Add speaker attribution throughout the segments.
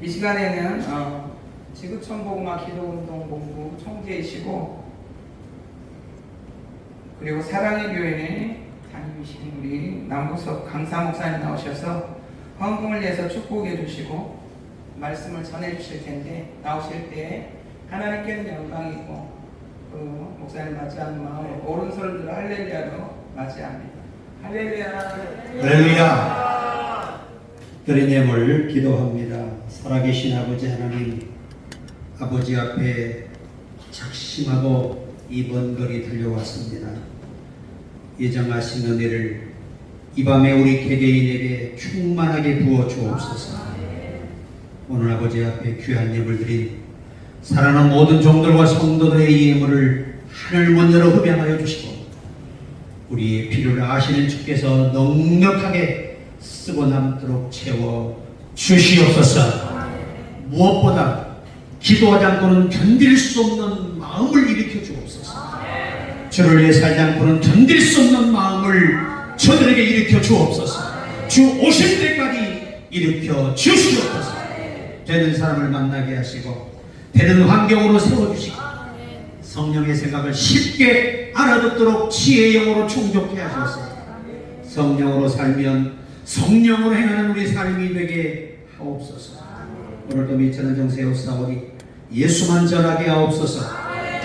Speaker 1: 이 시간에는 지구촌 복음화 기도운동 본부 총재이시고 그리고 사랑의 교회에 담임이신 우리 남구석 강사 목사님 나오셔서 헌금을 위해서 축복해 주시고 말씀을 전해 주실 텐데, 나오실 때 하나님께는 영광이고 그 목사님 맞이하는 마음으로 오른손을 들어 할렐루야로 맞이합니다. 할렐루야.
Speaker 2: 할렐루야. 드린 예물 기도합니다. 살아계신 아버지 하나님, 아버지 앞에 작심하고 이 먼 거리 달려왔습니다. 예정하신 은혜를 이 밤에 우리 개개인에게 충만하게 부어 주옵소서. 오늘 아버지 앞에 귀한 예물 드린 사랑하는 모든 종들과 성도들의 이 예물을 하늘문으로 흡양하여 주시고 우리의 필요를 아시는 주께서 넉넉하게 쓰고 남도록 채워 주시옵소서. 무엇보다 기도하지 않고는 견딜 수 없는 마음을 일으켜 주옵소서. 주를 위해 살지 않고는 견딜 수 없는 마음을 저들에게 일으켜 주옵소서. 주 오실 때까지 일으켜 주시옵소서. 되는 사람을 만나게 하시고 되는 환경으로 세워주시고 성령의 생각을 쉽게 알아듣도록 지혜의 영으로 충족해 하셔서 성령으로 살면 성령으로 행하는 우리 삶이 되게 하옵소서. 오늘도 미천한 정세우사오니 예수만 전하게 하옵소서.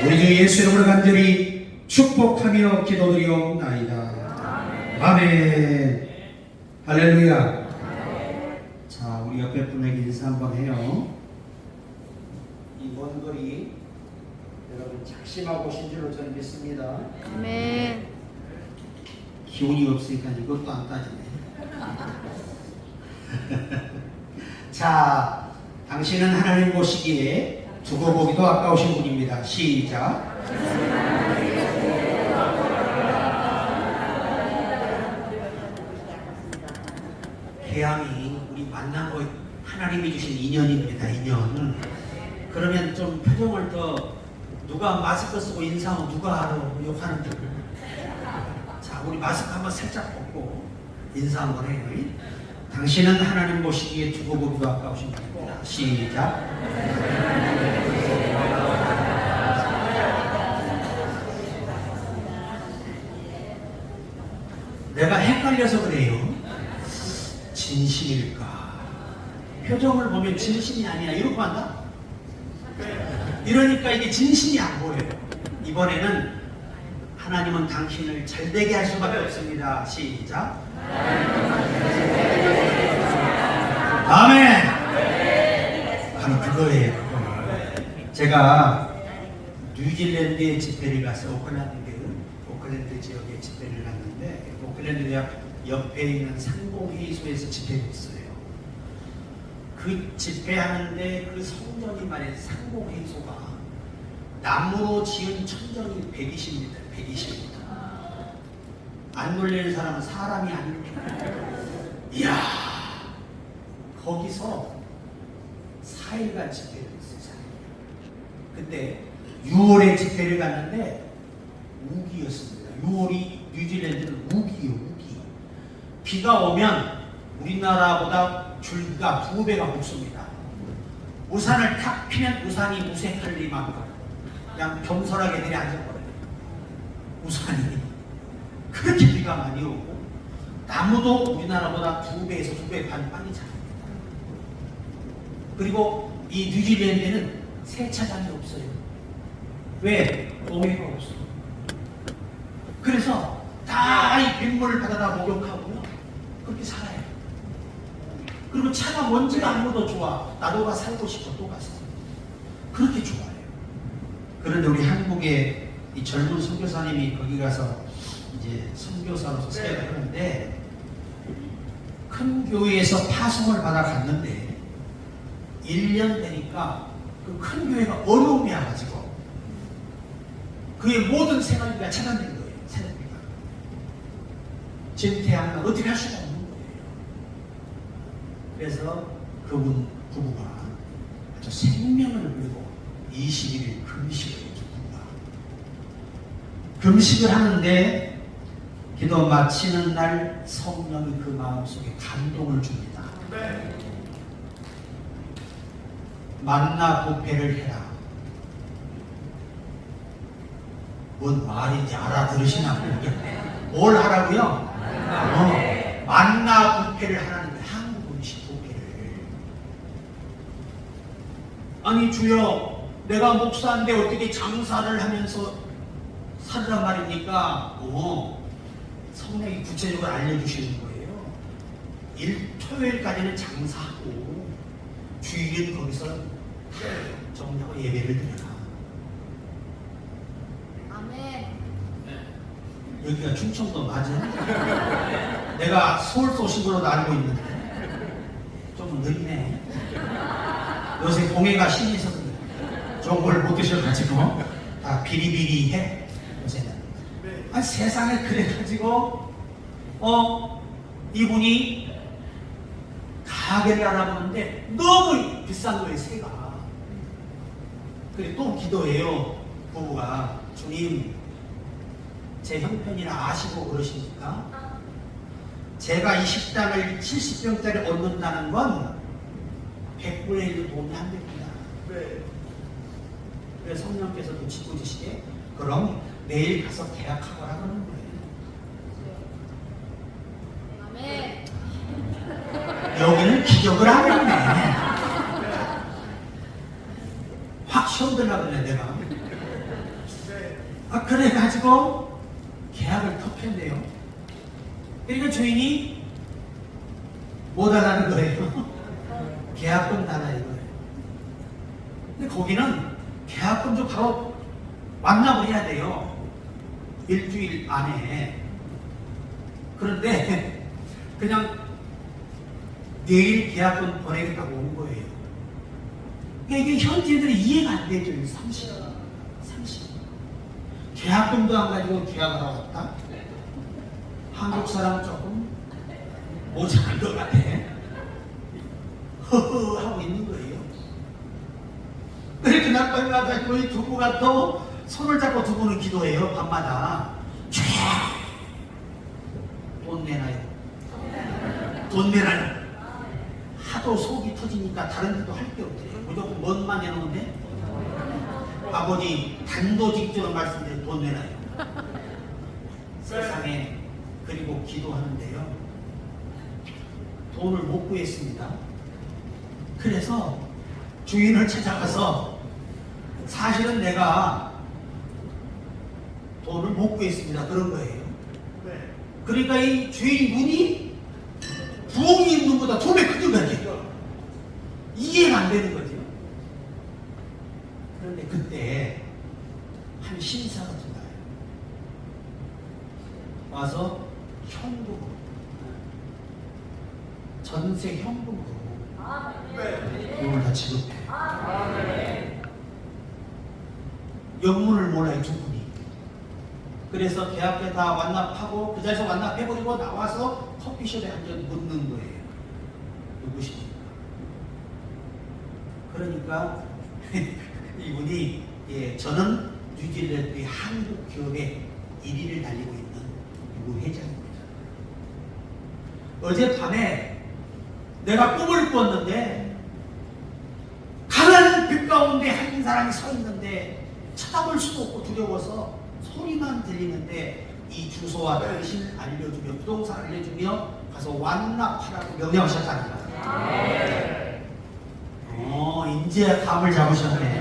Speaker 2: 우리 주 예수 이름으로 간절히 축복하며 기도드리옵나이다. 아멘. 할렐루야. 자, 우리 옆에 분에게 인사 한번 해요. 이 먼 거리 여러분 작심하고 오신 줄로 저는 믿습니다.
Speaker 3: 아멘.
Speaker 2: 기운이 없으니까 이것도 안 따지네. 자, 당신은 하나님 보시기에 두고 보기도 아까우신 분입니다. 시작. 개항이 우리 만난 거 하나님이 주신 인연입니다. 인연. 그러면 좀 표정을 더, 누가 마스크 쓰고 인사하면 누가 알아? 욕하는데. 자, 우리 마스크 한번 살짝 벗고 인사 한번 해요. 당신은 하나님 보시기에 두고 보기도 아까우신 분입니다. 시작. 내가 헷갈려서 그래요. 진심일까? 표정을 보면 진심이 아니야. 이러고 한다? 이러니까 이게 진심이 안 보여요. 이번에는 하나님은 당신을 잘되게 할 수밖에 없습니다. 시작. 아멘. 바로 그거예요. 제가 뉴질랜드에 집회를 가서 오클랜드 지역에 집회를 갔는데, 오클랜드 옆에 있는 상봉회의소에서 집회를 했어요. 그 집회하는데 그 성전이 말이에요. 상봉회의소가 나무로 지은 천정이 120m. 안 놀리는 사람은 사람이 아닙니다. 이야, 거기서 4일간 집회를 했어요. 그때 6월에 집회를 갔는데 우기였습니다. 6월이 뉴질랜드는 우기예요. 우기. 비가 오면 우리나라보다 줄기가 2배가 높습니다. 우산을 탁 피면 우산이 무색할 리만큼 그냥 겸손하게 내려앉아버려요. 우산이 그렇게 비가 많이 오고, 나무도 우리나라보다 2배에서 2배 반 빨리 자랍니다. 그리고 이 뉴질랜드는 세차장이 없어요. 왜? 공해가 없어. 그래서 다 이 빗물을 받아다 목욕하고요, 그렇게 살아요. 그리고 차가 먼지가 안 묻어 좋아. 나도 가 살고 싶어. 또 가서 그렇게 좋아해요. 그런데 우리 한국의 이 젊은 선교사님이 거기 가서 이제 선교사로서 사역을 하는데, 큰 교회에서 파송을 받아 갔는데 1년 되니까 그 큰 교회가 어려움이 와가지고 그의 모든 생활비가 차단된 거예요. 생활비가 재퇴하면 어떻게 할 수가 없는 거예요. 그래서 그분 부부가 아주 생명을 걸고 21일 금식을 했죠. 금식을 하는데 기도 마치는 날 성령이 그 마음속에 감동을 줍니다. 만나 부패를 해라. 뭔 말인지 알아들으시나 모르겠네. 뭘 하라고요? 만나 부패를 하라는 한국 음식 부패를. 아니 주여, 내가 목사인데 어떻게 장사를 하면서 살으란 말입니까? 성령이 구체적으로 알려주시는 거예요. 토요일까지는 장사하고 주일은 거기서 정리하고 예배를 드려라.
Speaker 3: 아멘.
Speaker 2: 여기가 충청도 맞아? 내가 서울 소식으로도 알고 있는데 좀 느리네. 요새 공해가 심해서 그래. 좋은 걸 못 드셔가지고 다 비리비리해 요새는. 아니 세상에 그래가지고 이분이 가게를 알아보는데 너무 비싼 거예요, 새가. 그래 또 기도해요. 부부가 주님, 제 형편이나 아시고 그러십니까? 제가 이 식당을 70평짜리 얻는다는 건 100분의 1도 돈이 안 됩니다. 그래서 성령께서도 짓궂으시게 그럼 내일 가서 계약하거라 그러는 거예요.
Speaker 3: 아멘.
Speaker 2: 여기는 기적을 하겠네. 확 시험 들라 그래 내가. 그래가지고 계약을 덮였네요. 그러니까 주인이 뭐 달라는 거예요? 계약금 달라 이거예요. 근데 거기는 계약금도 바로 완납을 해야 돼요. 일주일 안에. 그런데 그냥 내일 계약금 보내겠다고 온 거예요. 그러니까 이게 현지인들이 이해가 안 되죠. 30. 계약금도 안 가지고 계약을 하고 왔다? 한국 사람 조금 모자란 것 같아. 허허 하고 있는 거예요. 그렇게 날밤마다 거의 부부가 또 손을 잡고 두 분은 기도해요. 밤마다. 돈 내놔요. 돈 내놔요. 하도 속이 터지니까 다른 데도 할 게 없대요. 무조건 뭔만 내놓는데 아버지 단도직입적으로 말씀드려 돈 내놔요. 세상에. 그리고 기도하는데요, 돈을 못 구했습니다. 그래서 주인을 찾아가서 사실은 내가 돈을 못 구했습니다 그런 거예요. 그러니까 이 주인분이 부엌이 눈보다 돈이 크게 가지고 이해가 안 되는 거죠. 그런데 그때 한 신사가 들어와요. 와서 현금으로, 전세 현금으로 돈을 다 지급해. 영문을 몰라요 두 분이. 그래서 계약때 다 완납하고 그 자리에서 완납해버리고 나와서 커피숍에 앉아 묻는 거예요. 누구십니까? 그러니까 이분이 저는 뉴질랜드의 한국 기업의 1위를 달리고 있는 누구 회장입니다. 어젯밤에 내가 꿈을 꿨는데 가난한 빛 가운데 한 사람이 서 있는데 쳐다볼 수도 없고 두려워서 소리만 들리는데 이 주소와 당신을 알려주며 부동산 알려주며 가서 완납하라고 명령하셨다니까. 이제 감을 잡으셨네.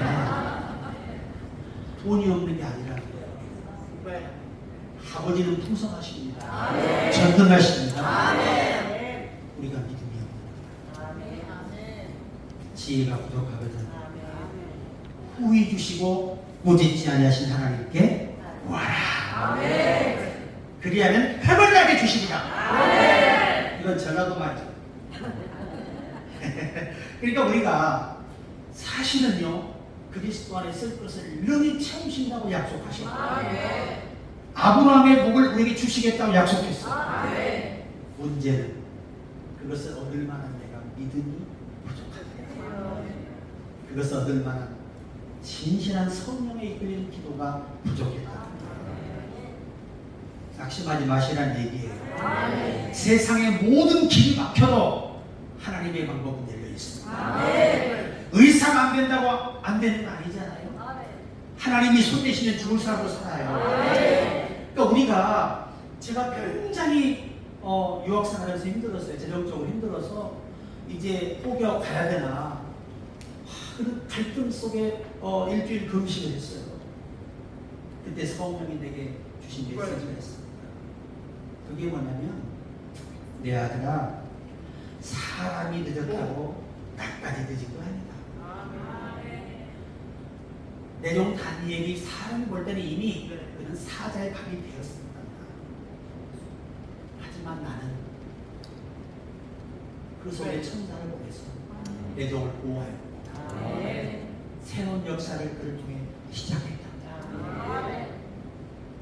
Speaker 2: 돈이 없는 게 아니라 아버지는 풍성하십니다. 전능하십니다. 우리가 믿음이 지혜가 부족하거든. 후히 주시고 꾸짖지 아니하신 하나님께 구하라. 그리하면 해을 나게 주시리라. 이건 전라도 말이죠. 그러니까 우리가 사실은요, 그리스도 안에 쓸 것을 능히 채우신다고 약속하셨고 아브라함의 복을 우리에게 주시겠다고 약속했어요. 문제는 그것을 얻을 만한 내가 믿음이 부족하다. 그것을 얻을 만한 진실한 성령에 이끌리는 기도가 부족했다. 낙심하지 마시라는 얘기예요. 세상의 모든 길이 막혀도 하나님의 방법은 열려 있습니다. 의사 이상 안 된다고 안 되는 거 아니잖아요.
Speaker 3: 아멘.
Speaker 2: 하나님이 손 대시면 죽을 사람으로 살아요. 그러니까 우리가 제가 굉장히 유학 생활에서 힘들었어요. 재정적으로 힘들어서 이제 포기하고 가야 되나 그 갈등 속에 일주일 금식을 했어요. 그때 성령이 내게 주신 메시지가 있습니다. 그게 뭐냐면 내 아들아 사람이 늦었다고 나까지 늦은 거 아니다. 내종 다니엘이 사람이 볼 때는 이미 그는 사자의 밥이 되었습니다. 하지만 나는 그 속에 천사를 보내서 내종을 보호하였고 새로운 역사를 그를 통해 시작했다.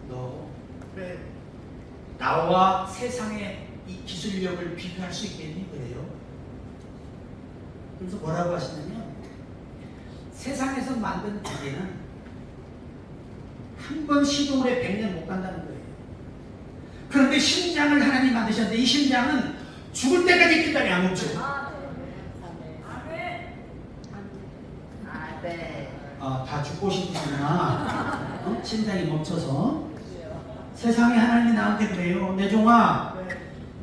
Speaker 2: 너 나와 세상의 이 기술력을 비교할 수 있겠니? 그래요. 그래서 뭐라고 하시냐면 세상에서 만든 기계는 한 번 시동을 해 100년 못 간다는 거예요. 그런데 심장을 하나님 만드셨는데 이 심장은 죽을 때까지 뛴다니 안 멈춰. 다 죽고 싶으시구나. 심장이 멈춰서. 세상에 하나님이 나한테 그래요. 내 종아,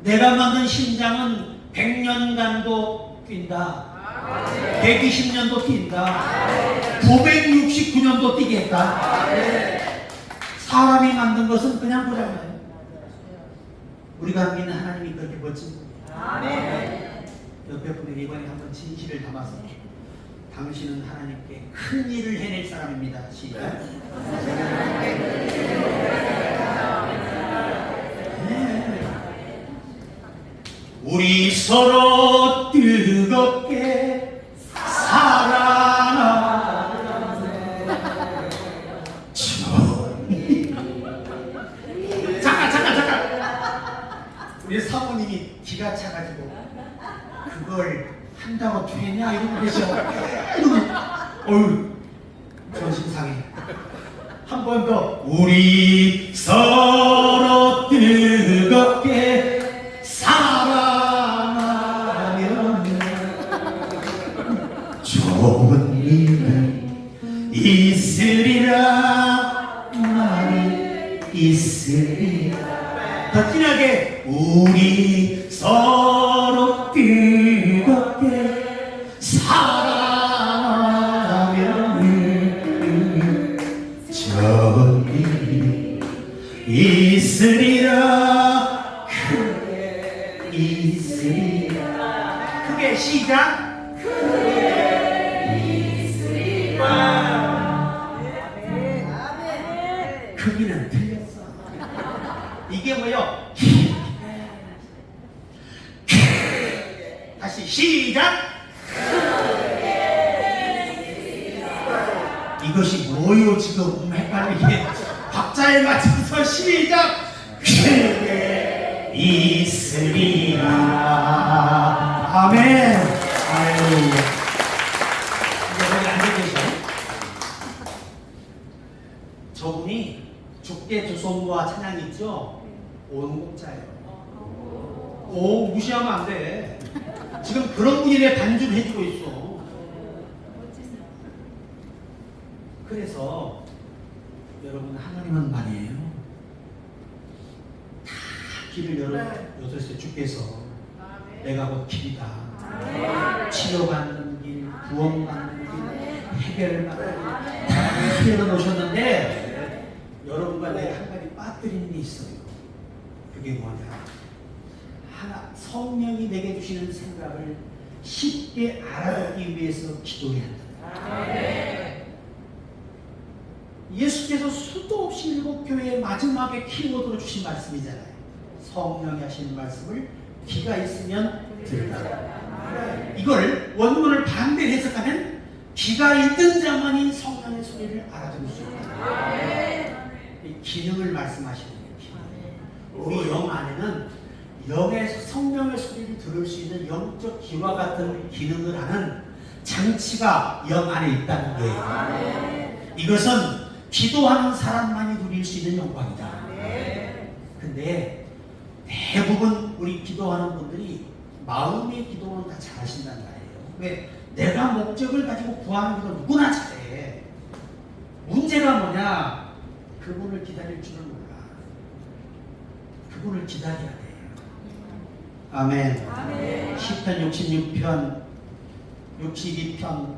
Speaker 2: 내가 만든 심장은 100년간도 뛴다. 120년도 뛴다. 969년도 뛰겠다. 사람이 만든 것은 그냥 보잖아요. 우리가 믿는 하나님이 그렇게 멋진 분이에요. 옆에 분들이 이번에 한번 진실을 담아서 당신은 하나님께 큰 일을 해낼 사람입니다. 시작. 우리 서로 뜨겁게 사랑하는 잠깐 우리 사모님이 기가 차가지고 그걸 한다고 되냐 이러고 계셔. 어휴 정신 상해. 한 번 더. 우리 서로 뜨겁게 사랑하면 좋은 일은 있으리라. 말이 있으리라. 더 진하게. 우리 서로 뜨겁게 사랑하면 좋은 일이 있으리라. 크게 있으리라. 크게 시작. 크게 있으리라. 크기는 틀렸어. 이게 뭐요? 다시 시작. 이것이 뭐요? 지금 헷갈리게 박자에 맞춰서 시작. 크게 있으리라. 아멘. 할렐루야. 이제 거기 앉아 계셔. 저분이 죽게 두손과 찬양 있죠? 오음곡자예요. 오, 무시하면 안 돼. 지금 그런 분이 내 반주를 해주고 있어. 그래서 여러분 하나님은 말이에요. 다 길을 열어주세요. 주께서 내가 곧 길이다. 치료받는 길, 구원받는 길, 해결을 받는 길 다 열어놓으셨는데 여러분과 내가 한 가지 빠뜨리는 게 있어요. 그게 뭐냐? 성령이 내게 주시는 생각을 쉽게 알아듣기 위해서 기도해야 한다. 예수께서 수도 없이 일곱 교회의 마지막에 키워드로 주신 말씀이잖아요. 성령이 하시는 말씀을 귀가 있으면 들으라. 이걸 원문을 반대로 해석하면 귀가 있는 자만이 성령의 소리를 알아들을 수 있다. 이 기능을 말씀하시는 거예요. 우리 영 안에는 영의 성령의 소리를 들을 수 있는 영적 귀와 같은 기능을 하는 장치가 영 안에 있다는 거예요. 이것은 기도하는 사람만이 누릴 수 있는 영광이다. 근데 대부분 우리 기도하는 분들이 마음의 기도는 다 잘하신단 말이에요. 왜? 내가 목적을 가지고 구하는 것은 누구나 잘해. 문제가 뭐냐? 그분을 기다릴 줄은 몰라. 그분을 기다려야 돼. 아멘.
Speaker 3: 아멘.
Speaker 2: 시편 66편 62편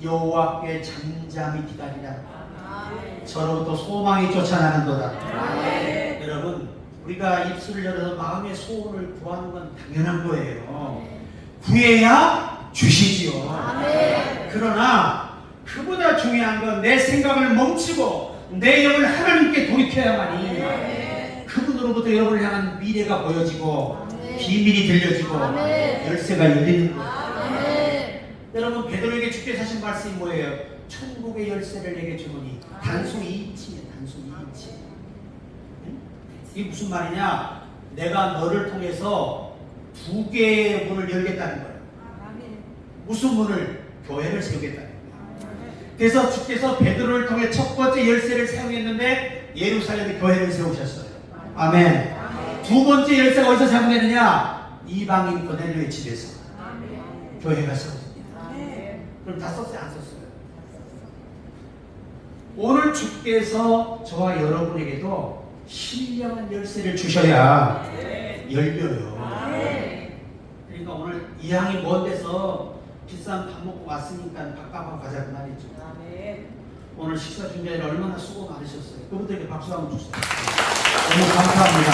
Speaker 2: 여호와께 잠잠히 기다리라. 저로부터 소망이 쫓아나는도다.
Speaker 3: 아멘.
Speaker 2: 여러분, 우리가 입술을 열어서 마음의 소원을 구하는 건 당연한 거예요. 구해야 주시지요.
Speaker 3: 아멘.
Speaker 2: 그러나 그보다 중요한 건 내 생각을 멈추고 내 영을 하나님께 돌이켜야만이 그분으로부터 여러분을 향한 미래가 보여지고 비밀이 들려지고
Speaker 3: 아멘.
Speaker 2: 열쇠가 열리는 거예요.
Speaker 3: 아멘.
Speaker 2: 여러분, 베드로에게 주께서 하신 말씀이 뭐예요? 천국의 열쇠를 내게 주노니 단순히 이치네. 단순히 이치. 이게 무슨 말이냐? 내가 너를 통해서 두 개의 문을 열겠다는 거예요. 무슨 문을? 교회를 세우겠다는 거예요. 그래서 주께서 베드로를 통해 첫 번째 열쇠를 사용했는데 예루살렘에 교회를 세우셨어요. 아멘. 두 번째 열쇠가 어디서 사용되느냐? 이방인 고넬료의 집에서 교회가 세워집니다. 그럼 다 썼어요? 안 썼어요? 오늘 주께서 저와 여러분에게도 신령한 열쇠를 주셔야 열려요. 그러니까 오늘 이왕이 먼 데서 비싼 밥 먹고 왔으니까 밥값하고 가자 그 말이죠. 오늘 식사 준비에 얼마나 수고 많으셨어요. 그분들에게 박수 한번 주세요. 너무 감사합니다.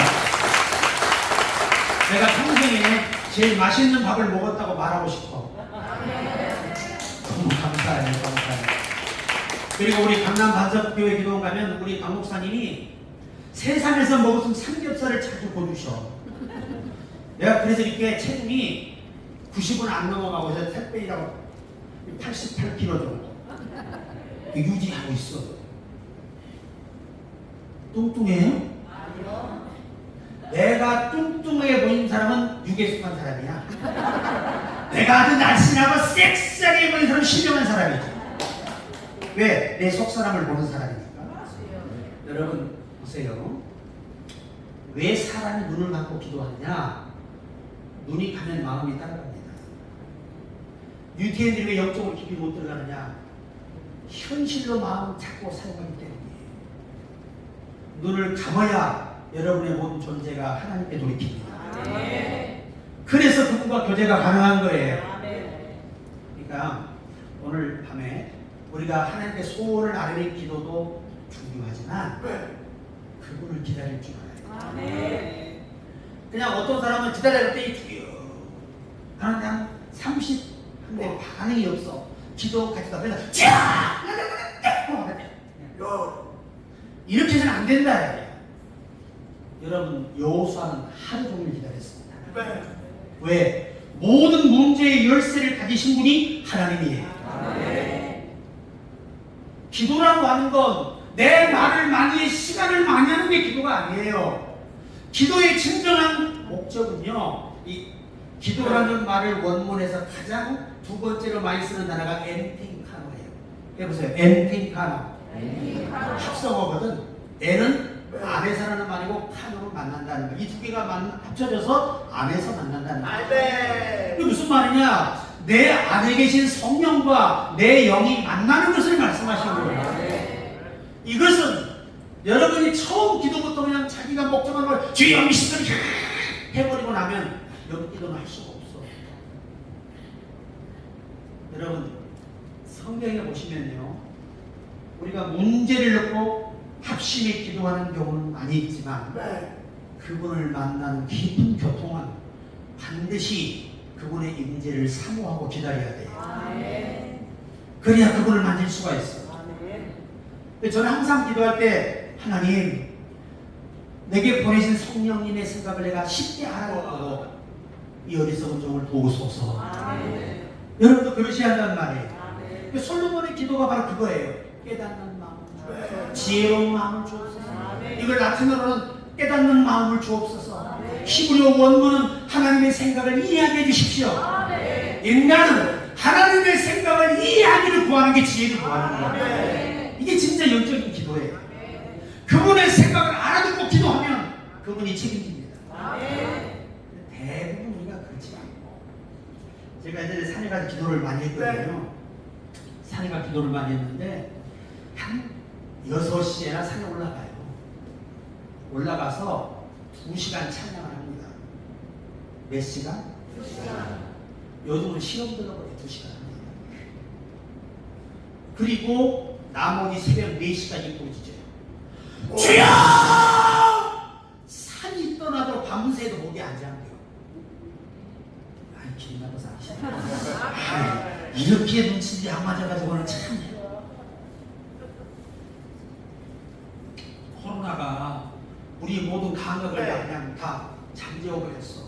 Speaker 2: 내가 평생에 제일 맛있는 밥을 먹었다고 말하고 싶어. 너무 감사해요. 감사해요. 그리고 우리 강남 반석교회 기도원 가면 우리 강 목사님이 세상에서 먹었던 삼겹살을 자주 보여주셔. 내가 그래서 이렇게 체중이 90은 안 넘어가고 해서 택배이라고 88kg 정도 유지하고 있어. 뚱뚱해요? 내가 뚱뚱해 보이는 사람은 육에 속한 사람이야. 내가 아주 날씬하고 섹시하게 보이는 사람은 신령한 사람이지. 왜? 내 속사람을 보는 사람이니까. 여러분 보세요. 왜 사람이 눈을 감고 기도하느냐? 눈이 가면 마음이 따라갑니다. 유태인들이 왜 영적으로 깊이 못 들어가느냐? 현실로 마음을 자꾸 사용하기 때문이에요. 눈을 감아야 여러분의 모든 존재가 하나님께 돌이킵니다. 그래서 그분과 교제가 가능한 거예요. 그러니까 오늘 밤에 우리가 하나님께 소원을 아뢰는 기도도 중요하지만 그분을 기다릴 줄 알아요. 그냥 어떤 사람은 기다릴 때 주여 하는데 한 30한데 반응이 없어. 기도 같이 가면서 이렇게 해서는 안 된다. 여러분 여호수아는 하루 종일 기다렸습니다. 왜? 모든 문제의 열쇠를 가지신 분이 하나님이에요. 기도라고 하는 건 내 말을 많이 해 시간을 많이 하는 게 기도가 아니에요. 기도의 진정한 목적은요, 이 기도라는 말을 원문에서 가장 두 번째로 많이 쓰는 단어가 엔팅카노예요. 해보세요. 엔팅카노. 합성어거든. 엔은 안에서라는 말이고 카노는 만난다는 말. 이 두 개가 합쳐져서 안에서 만난다는 말. 이게 무슨 말이냐? 내 안에 계신 성령과 내 영이 만나는 것을 말씀하시는 거예요. 이것은 여러분이 처음 기도부터 그냥 자기가 목적한 걸 주여 미시더니 해버리고 나면 여기 기도는 할 수가 없어. 여러분 성경에 보시면요, 우리가 문제를 놓고 합심히 기도하는 경우는 많이 있지만 그분을 만나는 깊은 교통은 반드시 그분의 임재를 사모하고 기다려야 돼요. 그래야 그분을 만질 수가 있어요. 저는 항상 기도할 때 하나님 내게 보내신 성령님의 생각을 내가 쉽게 알아듣고 이 어리석은 종을 도우소서. 여러분도 그러셔야 한단 말이에요. 솔로몬의 기도가 바로 그거예요. 깨닫는 마음, 지혜로운 마음을 주옵소서. 이걸 라틴어로는 깨닫는 마음을 주옵소서. 히브리어 원문은 하나님의 생각을 이해하게 해주십시오. 인간은 하나님의 생각을 이해하기를 구하는 게 지혜를 구하는 거예요. 이게 진짜 영적인 기도예요. 그분의 생각을 알아듣고 기도하면 그분이 책임집니다. 대부분 우리가 그렇지 않고, 제가 예전에 산에 가서 기도를 많이 했거든요. 산에 가서 기도를 많이 했는데 한 6시에나 산에 올라가요. 올라가서 2시간 찬양을 합니다. 몇 시간?
Speaker 3: 2시간.
Speaker 2: 요즘은 시험 들어버려 2시간 합니다. 그리고 나머지 새벽 4시까지 꽂이죠. 주여! 산이 떠나도 밤새도 목이 안 잠겨. 아이 기분 나빠서 이렇게 눈치들이 안 맞아가지고는 참. 코로나가 우리 모든 감각을 그냥 다 잠재워버렸어.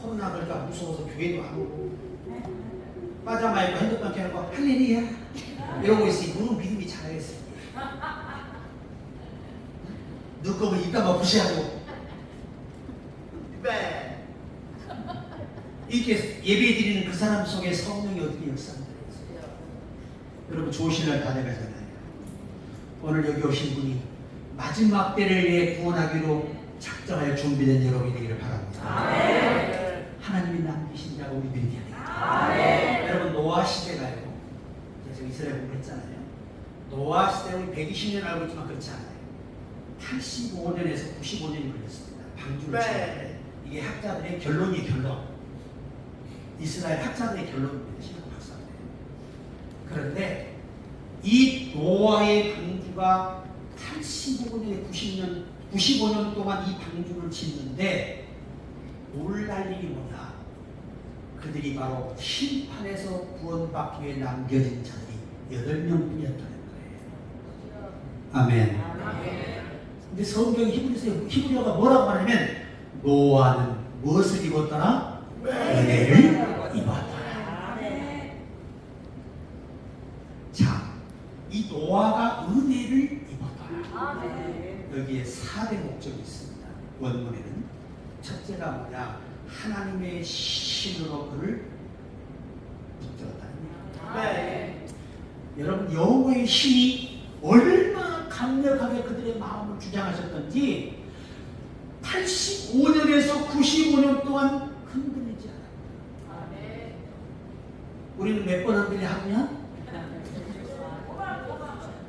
Speaker 2: 코로나 그러니까 무서워서 교회도 안 오고 빠자마 입고 핸드폰 켜놓고 할렐루야 이러고 있으니 너무 믿음이 잘했어. 너 거면 이따가 무시하고 이렇게 예배 드리는 그 사람 속에 성령이 어떻게 역사합니까? 여러분 좋으신 날 다 돼가잖아요. 오늘 여기 오신 분이 마지막 때를 위해 구원하기로 작정하여 준비된 여러분이 되기를 바랍니다. 하나님이 남기신 자가 우리 믿게 하겠다. 여러분 노아 시대가요. 제가 이스라엘 공부했잖아요. 노아 시대 우리 120년 알고 있지만 그렇지 않아요. 85년에서 95년이 걸렸습니다. 방주를 치는데 이게 학자들의 결론이 결론. 이스라엘 학자들의 결론입니다. 신학 박사들. 그런데 이 노아의 방주가 85년에 95년 동안 이 방주를 짓는데 놀랄 일이 뭐냐? 그들이 바로 심판에서 구원받기 위해 남겨진 자들이 8명뿐이었다는 거예요. 아멘. 근데 성경 히브리어가 뭐라고 말하냐면 노아는 무엇을 입었더라? 은혜를 입었더라. 자, 이 노아가 은혜를 입었더라. 여기에 4대 목적이 있습니다. 원문에는 첫째가 뭐냐? 하나님의 신으로 그를 붙들었다는 거예요. 여러분 여호와의 신이 얼마나 강력하게 그들의 마음을 주장하셨던지 85년에서 95년 동안 흔들리지 않아요. 우리는 몇 번 흔들려 하냐?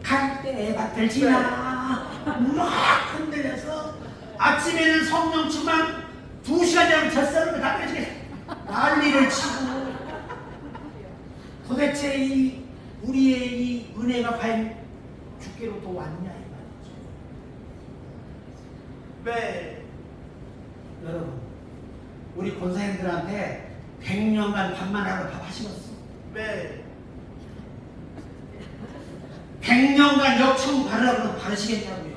Speaker 2: 갈대 밭을 지나 막 흔들려서 아침에는 성령 충만 2시간 전에 젖살을 다 빼주겠어. 난리를 치고 도대체 이 우리의 이 은혜가 과연 주께로부터 왔냐 이 말이죠. 네. 여러분 우리 권사님들한테 100년간 밥만 하고 다 하시겠어. 네. 100년간 역청 바르라고 바르시겠냐고요.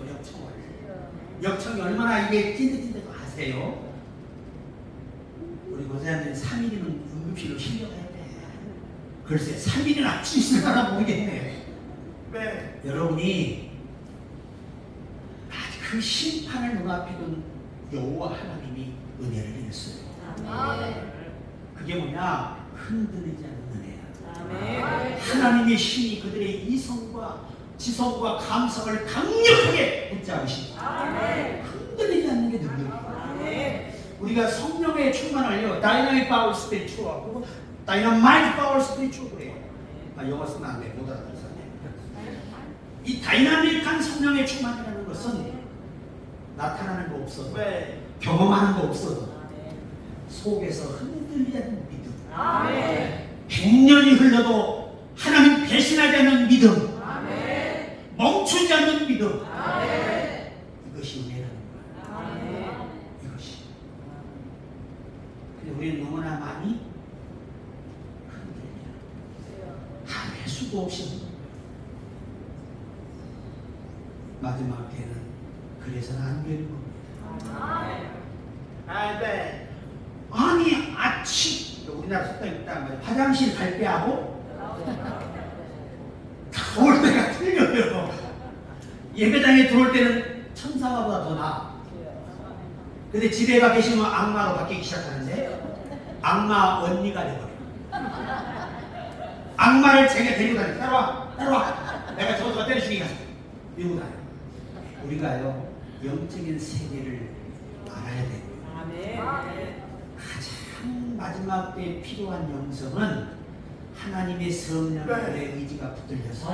Speaker 2: 역청이 얼마나 이게 찐득찐득 아세요? 우리 권사님들이 3일이면 응급실로 실려가야 돼. 글쎄 3일은 아침 시간하나 모르겠네. 네. 여러분이 그 심판을 눈앞에 둔 여호와 하나님이 은혜를 내렸어요. 그게 뭐냐? 흔들리지 않는 은혜야. 하나님의 신이 그들의 이성과 지성과 감성을 강력하게 붙잡으시고 흔들리지 않는 게 능력이에요. 우리가 성령의 충만을요, 다이나믹 파워 스피리추얼, 그리고 다이나마이트 파워 스피리추얼 그래요. 영어 쓰면 안 돼, 못 알아듣잖아요. 이 다이나믹한 성령의 충만이라는 것은 나타나는 거 없어도, 경험하는 거 없어도 속에서 흔들리지 않는 믿음. 100년이 흘러도 하나님 배신하지 않는 믿음. 멈추지 않는 믿음. 이것이 은혜라는 거야. 이것이. 근데 우리는 너무나 많이 흔들려. 할 수도 없이. 마지막 때는 그래서는 안 되는 겁니다. 아니 아침 우리나라 속담이 있다 말이야. 화장실 갈 때하고 들어올 때가 틀려요. 예배당에 들어올 때는 천사보다 더 나아. 근데 집에 가 계시면 악마로 바뀌기 시작하는데 악마 언니가 돼버려. 악마를 제가 데리고 다녀. 따라와. 내가 저거 때려주기 가서 이러고 다녀. 우리가요 영적인 세계를 알아야 되고요. 가장 마지막 때에 필요한 영성은 하나님의 성령의 의지가 붙들려서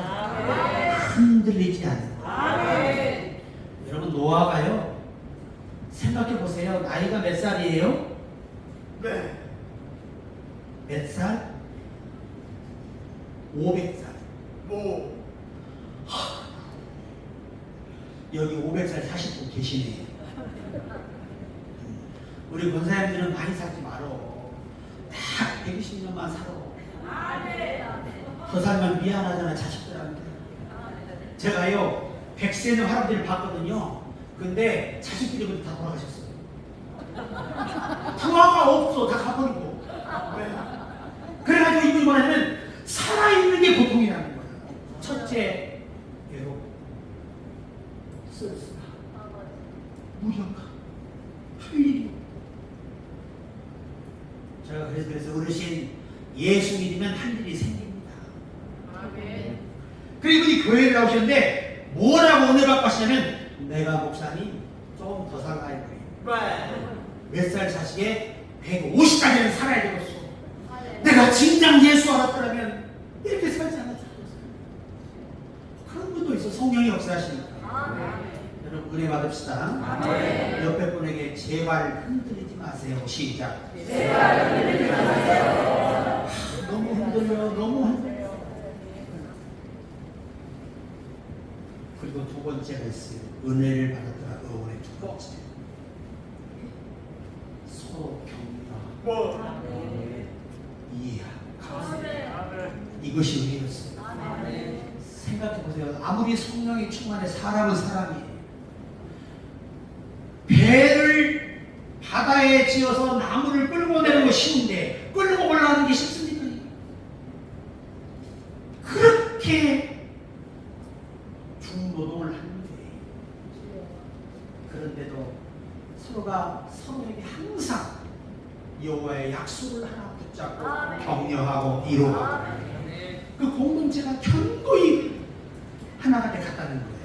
Speaker 2: 흔들리지 않는 거예요. 여러분 노아가요, 생각해 보세요. 나이가 몇 살이에요? 몇 살? 500살. 여기 500살 사실 분 계시네요. 우리 권사님들은 많이 살지 말어. 딱 120년만 살아. 더 살면 미안하잖아, 자식들한테. 제가요 100세는 할아버지를 봤거든요. 근데 자식들이 그때 다 돌아가셨어요. 부하가 없어. 다 가버리고. 그래가지고 이분이 뭐냐면 살아있는 게 고통이라는 거예요. 첫째, 외롭고 쓸쓸하, 무력하, 할 일이 없고. 제가 그래서 어르신 예수 믿으면 할 일이 생깁니다. 그리고 이분이 교회를 나오셨는데 뭐라고 은혜 받고 하시냐면, 내가 목사님 좀 더 살아야 돼. 몇 살 사시게 150까지는 살아야 되겠어. 내가 진정 예수 알았더라면 이렇게 살지 않았을 것을. 그런 분도 있어. 성령이 역사하시니까. 여러분 은혜 받읍시다. 옆에 분에게 제발 흔들리지 마세요. 시작.
Speaker 3: 제발 흔들리지 마세요.
Speaker 2: 너무 흔들려. 너무 흔들려. 그리고 두 번째가 있어요. 은혜를 받았더라. 의원의 두 번째. 서로 격려하고 이해하고. 이것이 은혜였어요. 생각해보세요. 아무리 성령이 충만해 사람은 사람이에요. 배를 바다에 지어서 나무를 끌고 내는 거 쉬운데 끌고 올라가는 게 쉽습니까? 그렇게 중노동을 하는데, 그런데도 서로가 서로에게 항상 여호와의 약속을 하나 붙잡고 격려하고 위로하고, 그 공동체가 견고히 하나가 돼 갔다는 거예요.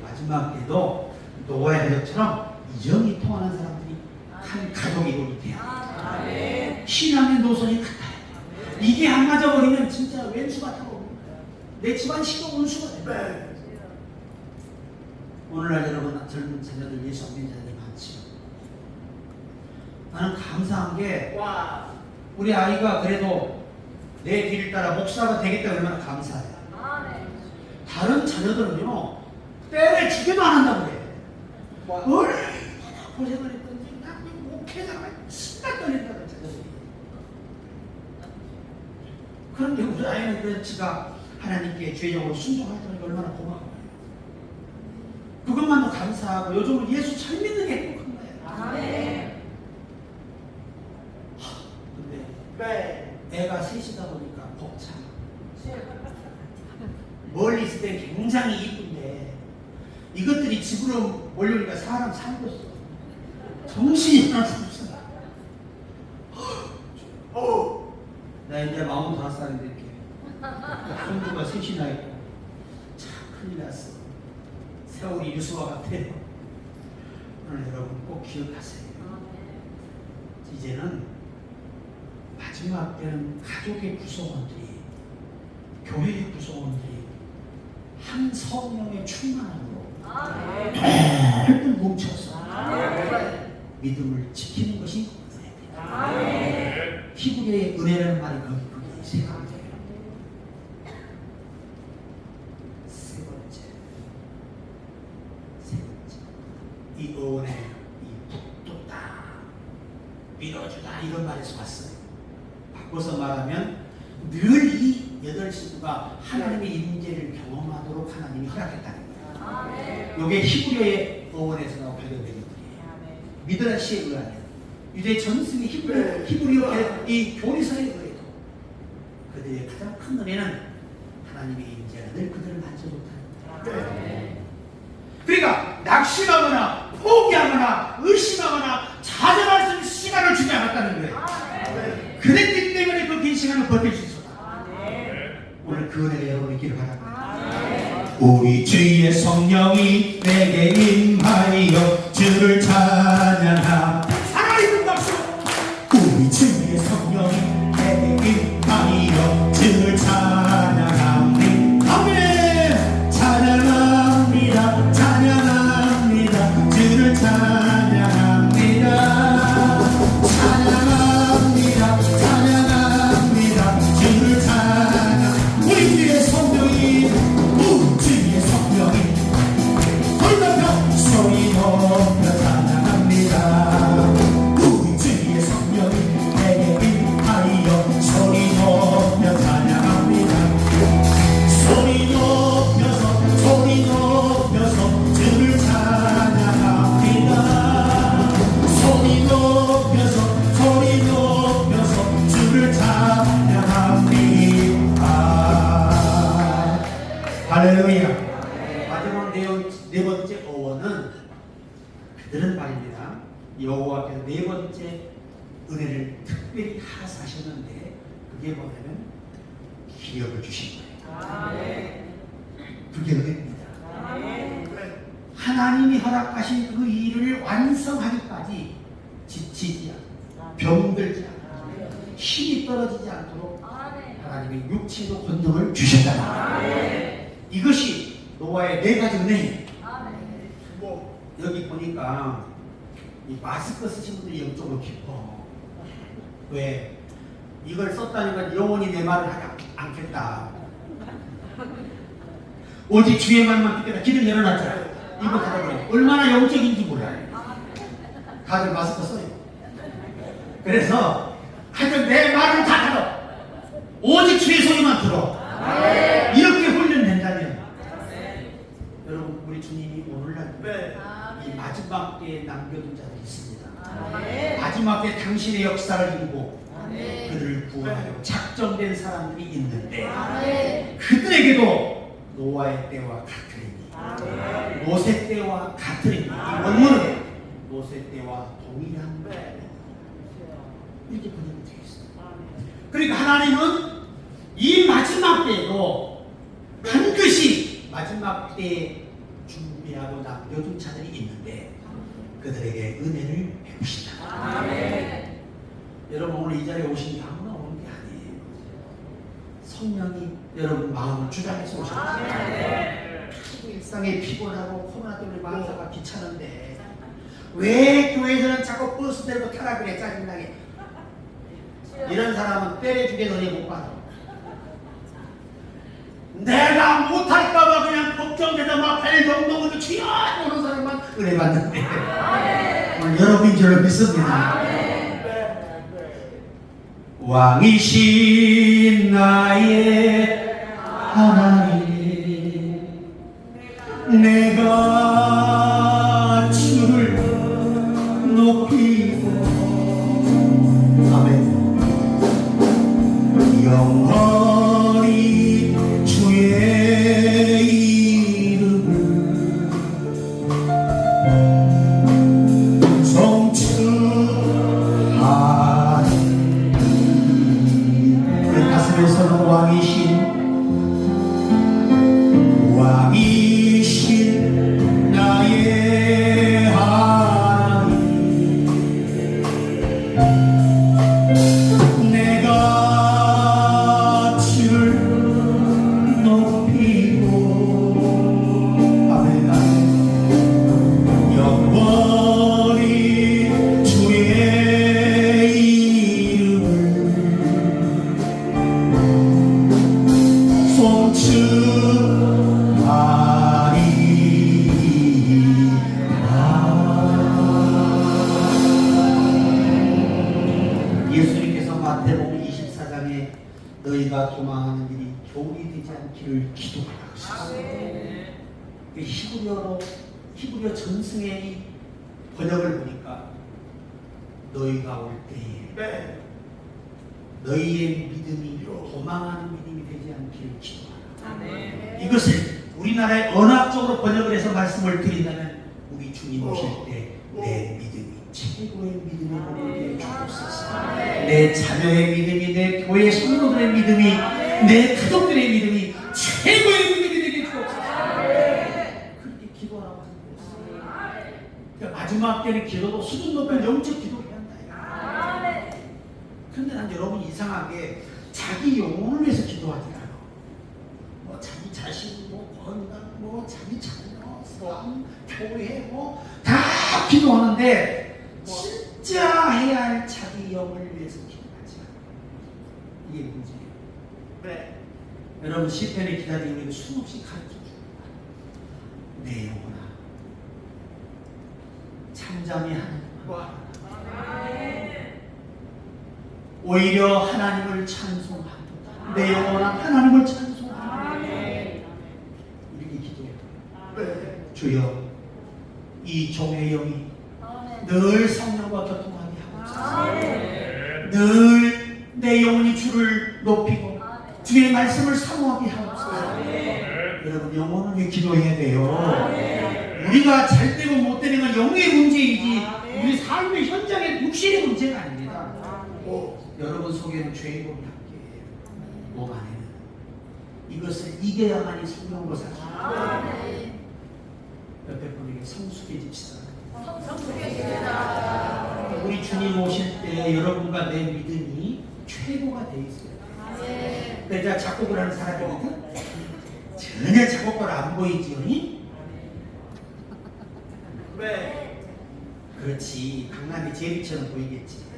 Speaker 2: 마지막 때도 노아의 가족처럼 이정이 통하는 사람들이 한 가족이 이루어져야 돼요. 신앙의 노선이 같아요. 이게 안 맞아버리면 진짜 왼수가 타고 내 집안 시도 운수가 돼요. 오늘날 여러분 젊은 자녀들 예수 안 믿는 자들이 많지요. 나는 감사한 게 우리 아이가 그래도 내 길을 따라 목사가 되겠다 얼마나 감사해요. 다른 자녀들은요 때를 주기도 안 한다고 그래. 얼마나 고생을 했던지 나는 목회자가 신나 떨린다는 자녀들이. 그런데 우리 아이는 그렇지가 하나님께 죄적으로 순종하더니 얼마나 고마워요. 그것만도 감사하고 요즘은 예수 잘 믿는 게 행복한 거예요. 근데 애가 셋이다 보니까 벅차. 멀리 있을 때 굉장히 이쁜데 이것들이 집으로 몰려오니까 사람 살겠어. 정신이 하나도 없어. 나 이제 45살인데 이렇게 손주가 셋이나 있고 참 큰일 났어. 세월이 유수와 같아요. 오늘 여러분 꼭 기억하세요. 이제는 마지막 때는 가족의 구성원들이, 교회의 구성원들이 한 성령의 충만함으로 똘똘 뭉쳐서 믿음을 지키는 것이 은혜입니다. 히브리의 은혜라는 말이 거기 생각돼요. 세 번째, 이 의원의 이 북돋다, 밀어주다 이런 말에서 왔어요. 바꿔서 말하면 늘 이 8식구가 하나님의 임재를 경험하도록 하나님이 허락했다는 거예요. 이게 히브리어의 어원에서 발견되는 거예요. 미드라시에 의하면 유대 전승의 히브리어의 이 교리서에 의해도 그들의 가장 큰 은혜는 하나님의 임재가 늘 그들을 만져줬다는 거예요. 그러니까 낙심하거나 포기하거나 의심하거나 좌절할 수 시간을 주지 않았다는 거예요. 그랬기 때문에 그 긴 시간을 버틸 수 있었다. 오늘 그 은혜가 여러분 있기를 바랍니다. 우리 주의 성령이 내게 임하여 주를 찬양함. 살아있는 박수. 우리 주 할렐루야. 마지막 네 번째 어원은 그들은 말입니다. 여호와께서 네 번째 은혜를 특별히 하사하셨는데 그게 뭐냐면 기력을 주신 거예요. 그게 은혜입니다. 하나님이 허락하신 그 일을 완성하기까지 지치지 않고 병들지 않고 힘이 떨어지지 않도록 하나님의 육체도 권능을 주셨다. 이것이 노아의 네 가지 은혜예요. 뭐 여기 보니까 이 마스크 쓰신 분들이 영적으로 기뻐. 왜? 이걸 썼다니까 영원히 내 말을 하지 않겠다. 오직 주의 말만 듣겠다. 길을 열어놨잖아요. 이거 닫아버려요. 얼마나 영적인지 몰라요. 다들 마스크 써요. 그래서 하여튼 내 말을 다 들어. 오직 주의 소리만 들어. 이렇게 훈련된다면 여러분 우리 주님이 오늘날 이 마지막 때에 남겨둔 자들이 있습니다. 마지막 때 당신의 역사를 이루고 그들을 구원하려고 작정된 사람들이 있는데 그들에게도 노아의 때와 같으리니 모세 때와 같으리니 이 원문은 모세 때와 동일한 거예요. 이렇게 번역이 되어 있습니다. 그러니까 하나님은 이 마지막 때에도 반드시 마지막 때에 준비하고 남겨둔 자들이 있는데 그들에게 은혜를 베푸신다. 여러분 오늘 이 자리에 오신 게 아무나 오는 게 아니에요. 성령이 여러분 마음을 주장해서 오셨어요. 일상에 피곤하고 코로나 때문에 만사가 귀찮은데 왜 교회에서는 자꾸 버스 데리고 타라 그래 짜증나게. 이런 사람은 때려주게 너네 못 받아. 내가 못할까봐 그냥 걱정돼서 막 발 넘넘으로 주여 오는 사람만 은혜 받는데 오늘 여러분인 줄로 믿습니다. 왕이신 나의 하나님 내가 주를 높이고 아멘 영원히 주의 이름을 성취하리 내 가슴에서는 왕이신 나의 하나님 내가 주를 높이고 아멘 아멘 영원히 주의 이름을 송축하리라. 예수님께서 마태복음 24장에 너희가 도망하는 일이 교훈이 되지 않기를 기도하라고 하셨어요. 히브리어 전승의 이 번역을 보니까 너희가 올 때에 너희의 믿음이 도망하는 믿음이 되지 않기를 기도하라. 이것을 우리나라에 언어학적으로 번역을 해서 말씀을 드린다면 우리 주님 오실 때 내 믿음이 최고의 믿음의 복을 주옵소서. 내 자녀의 믿음이 내 교회 성도들의 믿음이 내 가족들의 믿음이 최고의 믿음이 되게 주옵소서. 그렇게 기도하라고 하는 거였어요. 그러니까 마지막 때는 기도도 수준 높은 영적 기도를 한다. 그런데 난 여러분 이상하게 자기 영혼을 위해서 기도하지 않아. 뭐 자기 자신, 뭐 건강, 뭐 자기 자녀, 삶, 교회 뭐 다 기도하는데 진짜 해야 할 자기 영을 위해서 기도하지 않아. 이게 문제예요. 여러분 시편에 기다리는 수없이 가르쳐줍니다. 내 영혼아 잠잠히 하나님만 오히려 하나님을 찬송하도다. 내 영혼아 하나님을 찬송하도다. 이렇게 기도해요. 주여 이 종의 영이 늘 성령과 교통하게 하옵소서. 늘 내 영혼이 주를 높이고 주의 말씀을 사모하게 하옵소서. 여러분 영혼을 위해 기도해야 돼요. 우리가 잘 되고 못 되는 건 영의 문제이지 우리 삶의 현장의 육신의 문제가 아닙니다. 여러분 속에는 죄인범이 함께해요. 몸 안에는. 이것을 이겨야만이 성령으로 살아요. 옆에 분에게 성숙해집시다. 우리 주님 오실 때 여러분과 내 믿음이 최고가 돼 있어요. 내가 작곡을 하는 사람이거든. 전혀 작곡을 안 보이지요? 왜? 그렇지. 강남의 제비처럼 보이겠지.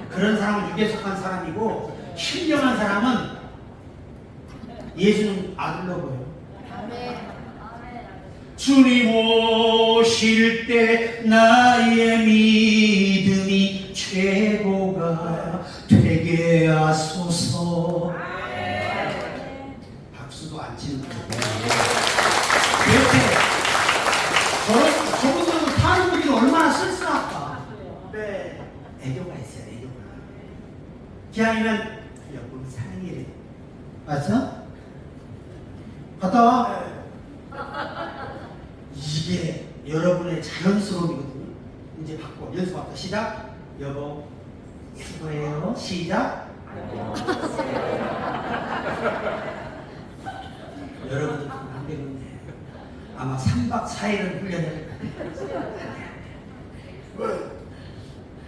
Speaker 2: 그런 사람은 육에 속한 사람이고 신령한 사람은 예수는 아들로 보여. 주님 오실 때 나의 믿음이 최고가 되게 하소서. 박수도 안 치는 거예요. 저분들은 사는 분이 얼마나 쓸쓸할까. 애교가 있어요. 애교가. 기왕이면 여러분 사랑해래. 맞어? 갔다 와. 이게 여러분의 자연스러움이거든요. 이제 바꿔. 연습합시다. 시작. 여보 수고해요. 시작. 여러분들 그러면 안 되겠네. 아마 3박 4일은 훈련해야 될 것 같아요.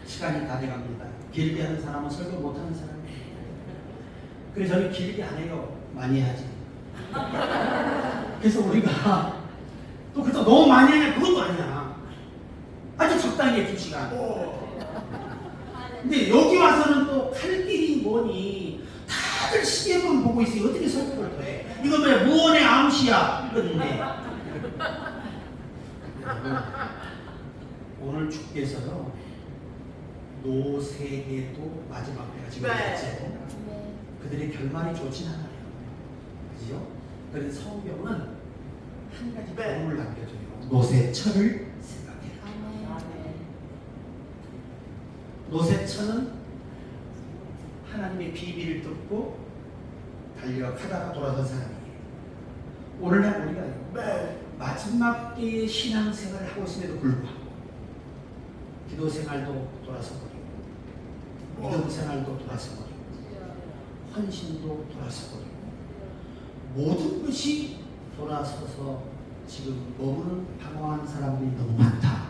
Speaker 2: 시간이 다 돼갑니다. 길게 하는 사람은 설교 못하는 사람이에요. 그래서 저는 길게 안 해요. 많이 하지. 그래서 우리가 또 그래서 너무 많이 하냐 그것도 아니야. 아주 적당히 해 2시간. 근데 여기 와서는 또 할 길이 뭐니? 다들 시계만 보고 있어요. 어떻게 설교를 더 해? 이건 뭐야? 무언의 암시야. 이건데. 오늘 주께서요. 노세계도 마지막 때가 지금 됐죠. 그들의 결말이 좋진 않아요. 그죠? 그래서 성경은 한 가지 교훈을 남겨줘요. 노세처를 생각해라. 노세처는 하나님의 비밀을 듣고 달려가다가 돌아선 사람이에요. 오늘날 우리가요. 마지막 때의 신앙생활을 하고 있음에도 불구하고 기도 생활도 돌아서 버리고 믿음 생활도 돌아서 버리고 헌신도 돌아서 버리고 모든 것이 돌아서서 지금 머무는 방황한 사람들이 너무 많다.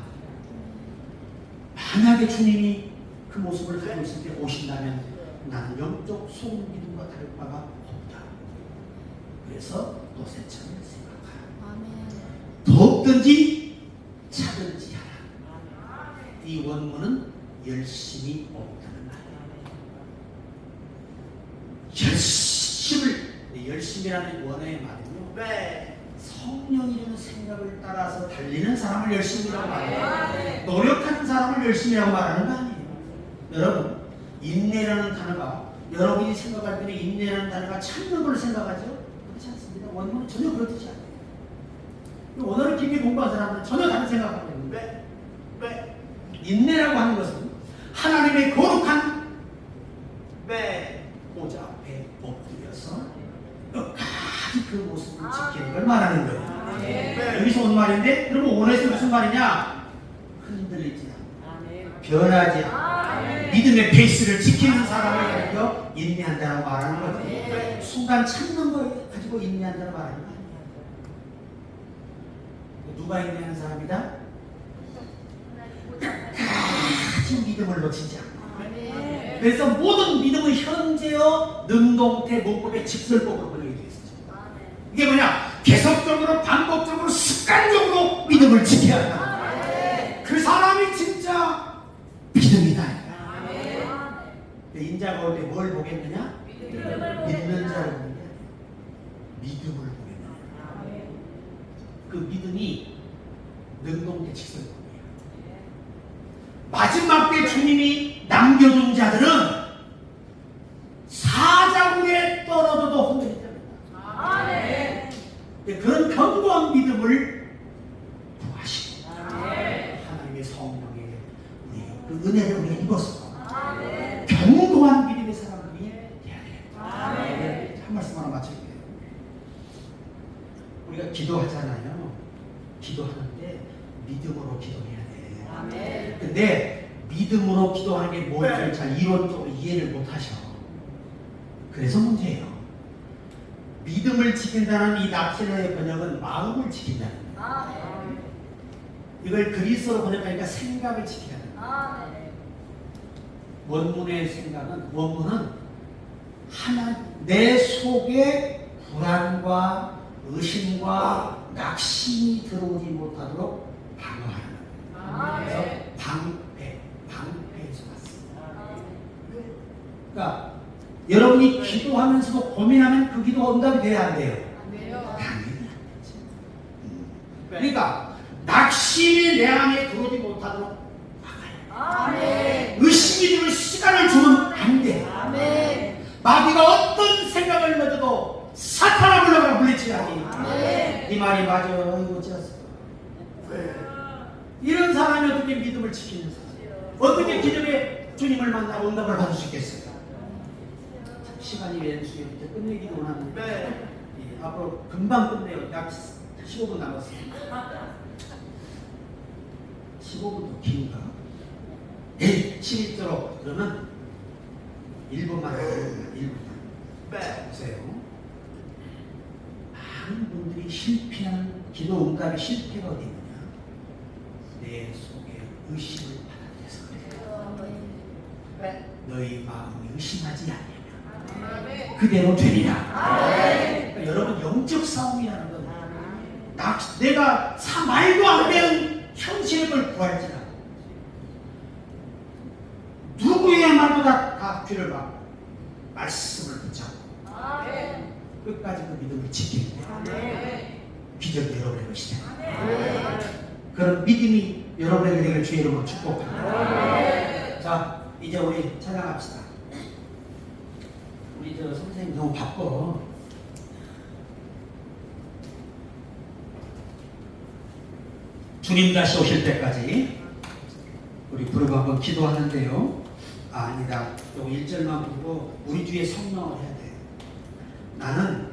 Speaker 2: 만약에 주님이 그 모습을 가지고 있을 때 오신다면 나는 영적 소금 믿음과 다를 바가 없다. 그래서 노세처를 생각하라. 더욱든지 차든지 하라. 이 원문은 열심히 없다는 말이에요. 열심이라는 원어의 말은요. 성령이라는 생각을 따라서 달리는 사람을 열심이라고 말해요. 노력하는 사람을 열심이라고 말하는 거 아니에요. 여러분, 인내라는 단어가 여러분이 생각할 때는 인내라는 단어가 참는 걸 생각하죠? 그렇지 않습니다. 원문은 전혀 그렇지 않아요. 원어를 깊이 공부한 사람들은 전혀 다른 생각을 하고 있는데 인내라고 하는 것은 하나님의 거룩한 보좌 앞에 엎드려서 끝까지 그 모습을 지키는 걸 말하는 거예요. 여기서 온 말인데 그러면 원에서 무슨 말이냐? 흔들리지 않고 변하지 않고 믿음의 페이스를 지키는 사람을 가리켜 인내한다고 말하는 거지. 순간 참는 걸 가지고 인내한다고 말하는 거 아니에요. 누가 인내하는 사람이다? 끝까지 믿음을 놓치지 않고. 그래서 모든 믿음은 현재어 능동태 문법의 직설법으로 번역이 되어 있습니다. 이게 뭐냐? 계속적으로 반복적으로 습관적으로 믿음을 지켜야 한다. 그 사람이 진짜 믿음이다. 인자가 올 때 뭘 보겠느냐? 믿는 자를 보느냐? 믿음을 보겠느냐? 그 믿음이 능동태 직설법이에요. 마지막 때 주님이 남겨둔 자들은 사자굴에 떨어져도 흔들리지 않는다. 그런 견고한 믿음을 구하시고 하나님의 성령의 그 은혜를 우리가 입어서 견고한 믿음의 사람들이 돼야 돼요. 한 말씀 하나 마칠게요. 우리가 기도하잖아요. 기도하는데 믿음으로 기도해야 돼.
Speaker 3: 아멘.
Speaker 2: 근데 믿음으로 기도하는 게 뭔지 잘 이론적으로 이해를 못 하셔. 그래서 문제예요. 믿음을 지킨다는 이 납세너의 번역은 마음을 지킨다는 거예요.
Speaker 3: 아멘.
Speaker 2: 이걸 그리스어로 번역하니까 생각을 지키라는 거예요.
Speaker 3: 아멘.
Speaker 2: 원문의 생각은 원문은 내 속에 불안과 의심과 낙심이 들어오지 못하도록 방어하는 거예요. 그래서
Speaker 3: 아멘.
Speaker 2: 방패에서 왔습니다. 그러니까 여러분이 기도하면서도 고민하면 그 기도가 응답이 돼야 안 돼요?
Speaker 3: 안 돼요.
Speaker 2: 당연히 안 되죠. 그러니까 낙심이 내 안에 들어오지 못하도록 막아야 돼.
Speaker 3: 아멘.
Speaker 2: 의심이 들을 시간을 주면 안 돼.
Speaker 3: 아멘.
Speaker 2: 마귀가 어떤 생각을 가져도 사탄아 불러라 물리치라니.
Speaker 3: 아멘.
Speaker 2: 이 말이 맞아요. 이거 어쩌었어? 이런 사람이 어떻게 믿음을 지키는 사람? 어떻게 기적에 주님을 만나고 응답을 받을 수 있겠어요? 시간이 왼수에 이제 끝내기도 원하는데 앞으로 금방 끝내요. 약 15분 남았습니다. 15분도 긴가? 네, 11조로 그러면 1분만 하겠습니다. 1분만. 보세요. 많은 분들이 실패하는 기도 응답의 실패가 어디 있느냐? 내 속에 의심을 받아들여서 그래요. 너희 마음이 의심하지 않으면 그대로 되리라. 그러니까 여러분 영적 싸움이라는 건 내가 말도 안 되는 현실을 구할지라도 누구의 말보다 다 귀를 막고 말씀을 붙잡고 끝까지 그 믿음을 지키는 게 기적이 여러분의 것이다. 그런 믿음이 여러분에게 되길 주의 이름으로 축복합니다. 자, 이제 우리 찬양합시다. 우리 저 선생님 너무 바빠. 주님 다시 오실 때까지 우리 부르고 한번 기도하는데요. 아니다. 요 1절만 보고 우리 뒤에 성명을 해야 돼. 나는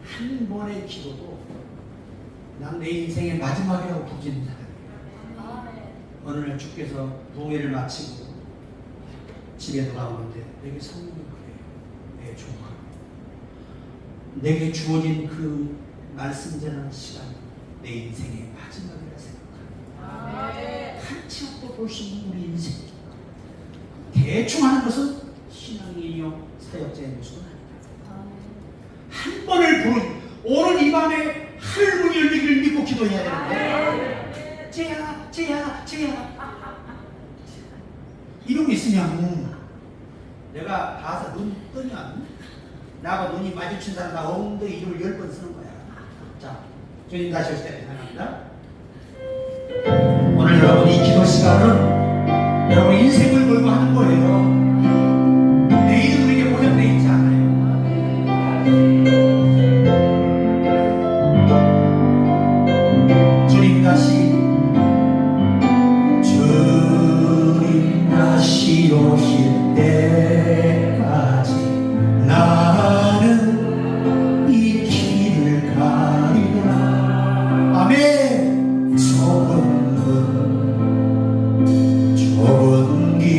Speaker 2: 한 번의 기도도 난 내 인생의 마지막이라고 부르짖는 사람이에요. 어느 날 주께서 동해를 마치고 집에 돌아오는데 내게 성령이 그래요. 내 조카. 내게 주어진 그 말씀 전하는 시간 내 인생의 마지막이라 생각합니다. 한치 앞도 볼 수 있는 우리 인생 대충 하는 것은 신앙이요 사역자의 모습은 아니다. 한 번을 부른 오늘 이 밤에 하늘문이 열리기를 믿고 기도해야 되는데 쟤야 이러고 있으면 내가 가서 눈 뜨면 나하고 눈이 마주친 사람 나 엉덩이 이름을 10번 쓰는 거야. 자, 주님 다시 오실 때 생각합니다. 오늘 여러분 이 기도 시간은 여러분 인생을 걸고 하는 거예요. 내일은 우리에게 보장되어 있지 않아요. 주님 다시 오실 때까지 나는 이 길을 가리라. 아멘. 좁은 길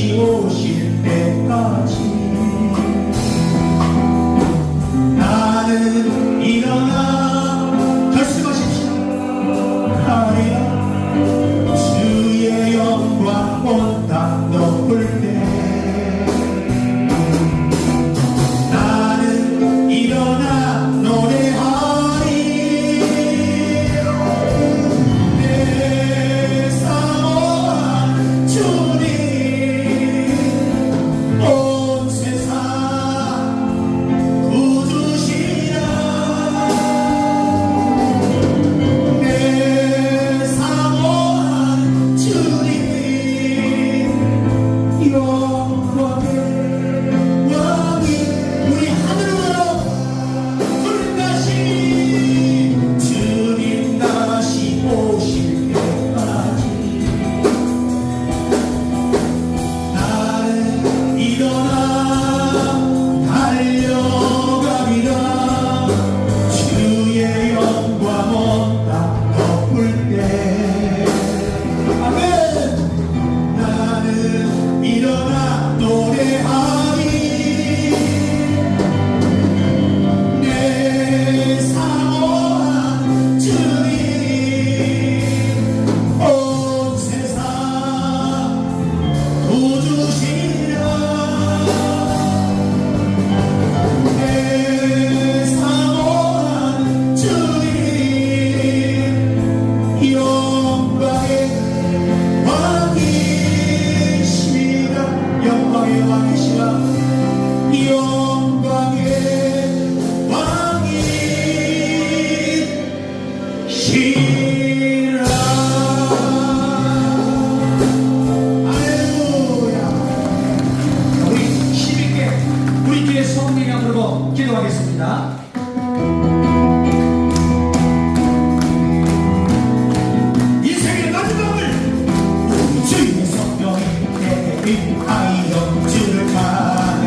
Speaker 2: 다시 오실 때까지 나는 일어나 결심하십시오. 하리라 주의 영광 온 땅 덮을 때 나는 일어나 노래하리. 내 사모한 주님 온 세상 구주시라. 내 사모한 주님 영광의 왕이 우리 하늘으로 주님 다시 오실 때까지 나는 일어나 달려가리라. 주의 영광 온 땅 덮을 때 아멘. 나는 일어나 노래하리. 내 사모한 주님 온 세상 구주시라. 내 사모한 주님 영광의 왕이시라. 영광의 왕이시라. 영광의 왕이시라. 할렐루야. 우리 힘있게 우리 뒤에 성령이 부르고 기도하겠습니다. 인생의 마지막을 주의 성령이 내게 인하여 주를 찬양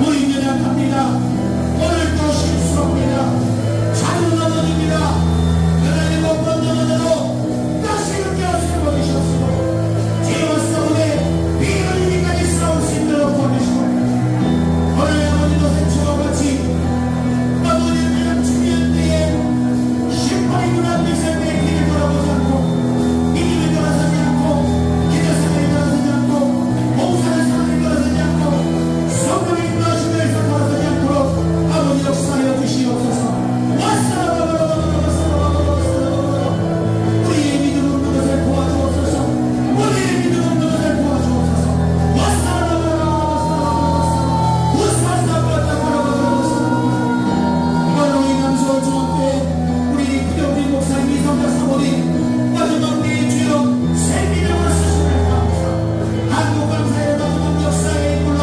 Speaker 2: 우리 연약합니다. 오늘도 실수합니다. 자주 넘어집니다. 하나님 못 번져도 다시 이렇게 세워주셨으고 죄와 싸움에 피 흘리기까지 싸울 수 있도록 도와주시고 오늘 아버지도 생초와 같이 아버지를 그냥 중요한 때에 심판이 눈앞에서 내 길을 돌아보지 않고 이 길을 돌아서지 않고 기도생활에 돌아서지 않고 봉사를 사랑에 돌아서지 않고 성령의 인도하심에서 돌아서지 않도록 아버지 역사하여 주시옵소서. 우리의 믿음은 그것을 도와주옵소서. 우리의 믿음은 그것을 도와주옵소서. 바로 이 남서 중학교에 우리 구정리 목사님 이성자 사모님 마지막 때의 주여 새 믿음을 쓰심을 감사. 한국 감사의 마지막 역사에 이끌러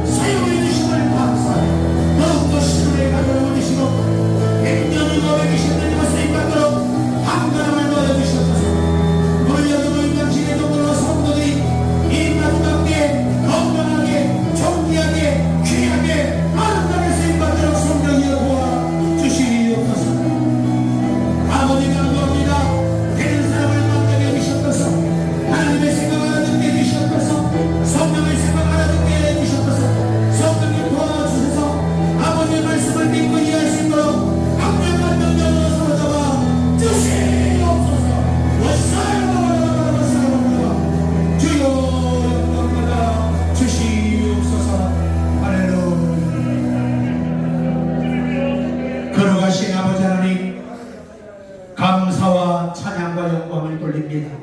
Speaker 2: 사용해 주심을 감사해. 더욱더 신뢰의 가정을 주시고 백년이 너에 계시는 것을 이끌도록 한가람을 넣어주시옵소서. 우리 여러분 인간신의 동물로 성도들이 이 마지막 때에 건강하게 존귀하게 귀하게 아름답게 쓰임받도록 성령이여 도와주시옵소서. 아버지 감사합니다. 되는 사람을 만나게 해주셨소서. 하나님의 생각 알아듣게 해주셨소서. 성령의 생각 알아듣게 해주셨소서. 성령님 도와주셔서 아버지의 말씀을 믿고 이해할 수 있도록 강력한 명령으로 사로잡아 주시옵소서. 주여 영광받아 주시옵소서. 할렐루야. 걸어가신 아버지 하나님 감사와 찬양과 영광을 돌립니다.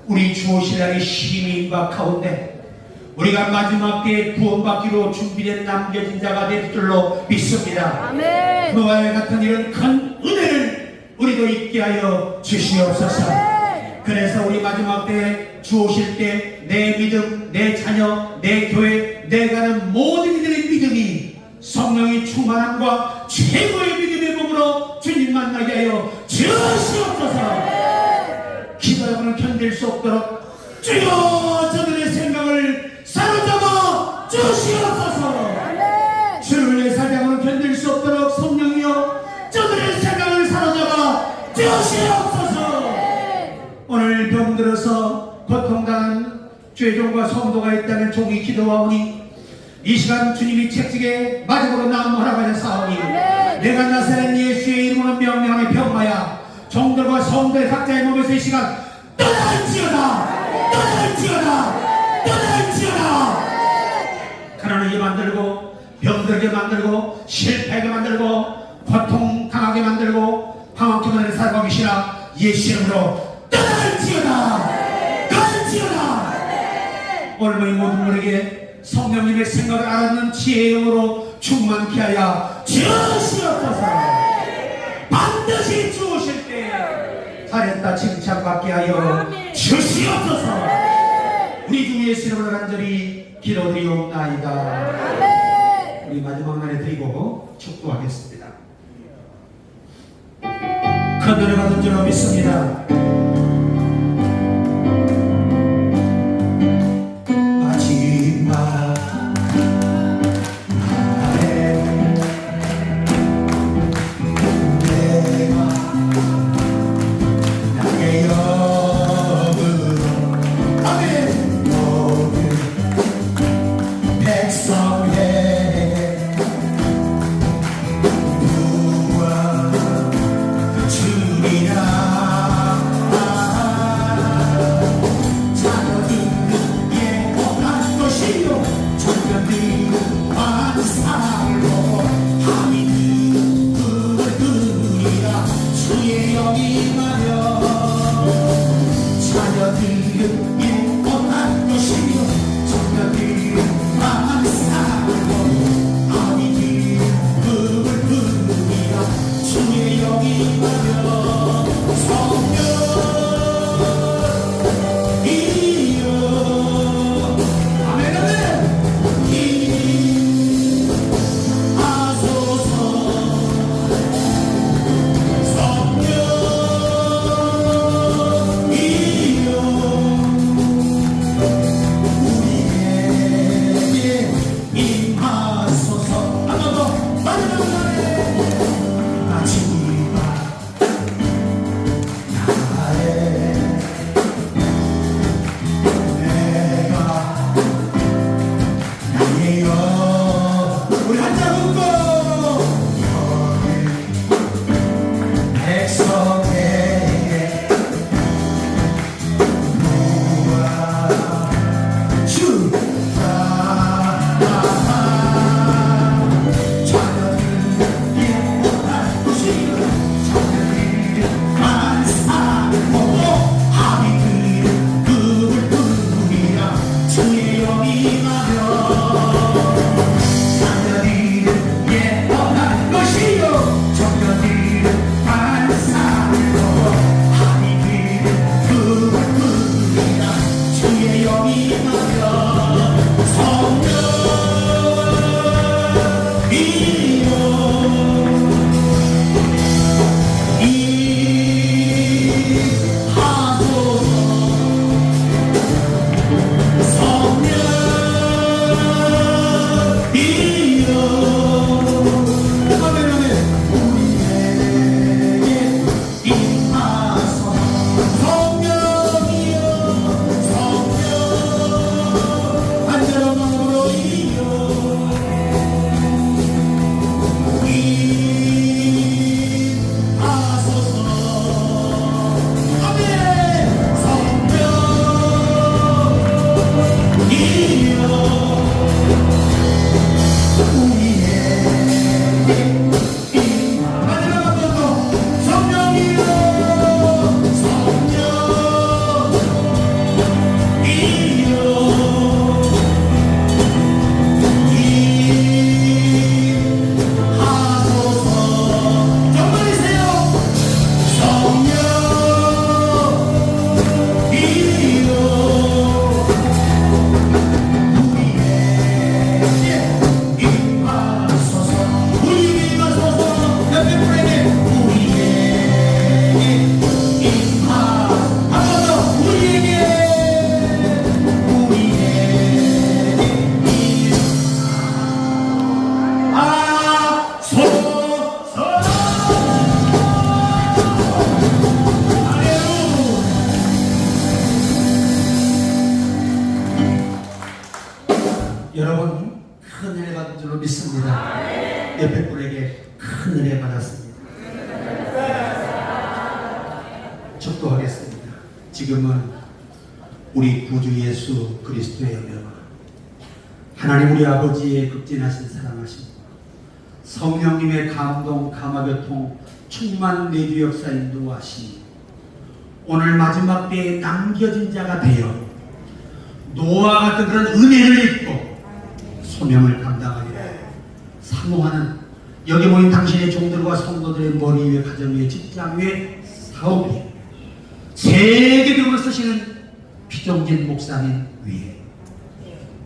Speaker 2: 우리 주오신날의 힘이 임박 가운데 우리가 마지막 때에 구원받기로 준비된 남겨진 자가 될 줄로 믿습니다.
Speaker 3: 아멘.
Speaker 2: 그와 같은 이런 큰 은혜를 우리도 있게 하여 주시옵소서. 그래서 우리 마지막 때에 주 오실 때 내 믿음, 내 자녀, 내 교회, 내가 하는 모든 이들의 믿음이 성령의 충만함과 최고의 믿음의 몸으로 주님 만나게 하여 주시옵소서. 기도하고는 견딜 수 없도록 주여 저들의 생각을 사로잡아 주시옵소서. 주를 위해 살자고는 견딜 수 없도록 성령이여 저들의 생각을 사로잡아 주시옵소서. 오늘 병들어서 고통당한 죄종과 성도가 있다면 종이 기도하오니 이 시간 주님이 책직에 마지막으로 나무 허락하셨사오니 내가 나사렛 예수의 이름으로 명령하며 병마야 종들과 성도의 각자의 몸에서 이 시간 떠날지어다 떠날지어다 떠날지어다. 가난하게 만들고 병들게 만들고 실패하게 만들고 고통당하게 만들고 방황케 만드는 사람과 계시나 예수 이름으로 떠날지어다 떠날지어다. 오늘 이 모든 분에게 성령님의 생각을 알아듣는 지혜의 영으로 충만케 하여 주시옵소서. 반드시 주오실 때 잘했다 칭찬받게 하여 주시옵소서. 우리 주 예수 이름으로 간절히 기도드리옵나이다. 우리 마지막 날에 드리고 축도하겠습니다. 큰 은혜 받은 줄로 믿습니다. 주리라 여러분 큰 은혜 받은 줄로 믿습니다. 옆에 분에게 큰 은혜 받았습니다. 축도하겠습니다. 지금은 우리 구주 예수 그리스도의 은혜와 하나님 우리 아버지의 극진하신 사랑하심, 성령님의 감동, 감화교통, 충만 내주 역사 인도하심, 오늘 마지막 때에 남겨진 자가 되어 노아와 같은 그런 은혜를 입고 소명을 감당하리라 사모하는 여기 모인 당신의 종들과 성도들의 머리 위에, 가정 위에, 직장 위에, 사업 위에, 세계적으로 쓰시는 피정진 목사님 위에,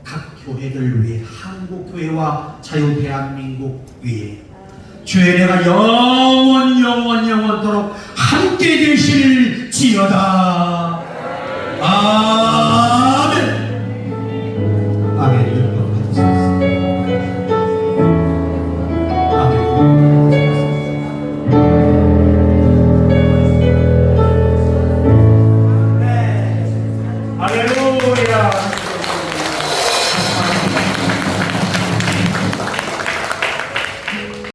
Speaker 2: 각 교회들 위에, 한국 교회와 자유 대한민국 위에 주의 은혜가 영원토록 함께 되실지어다. 아멘.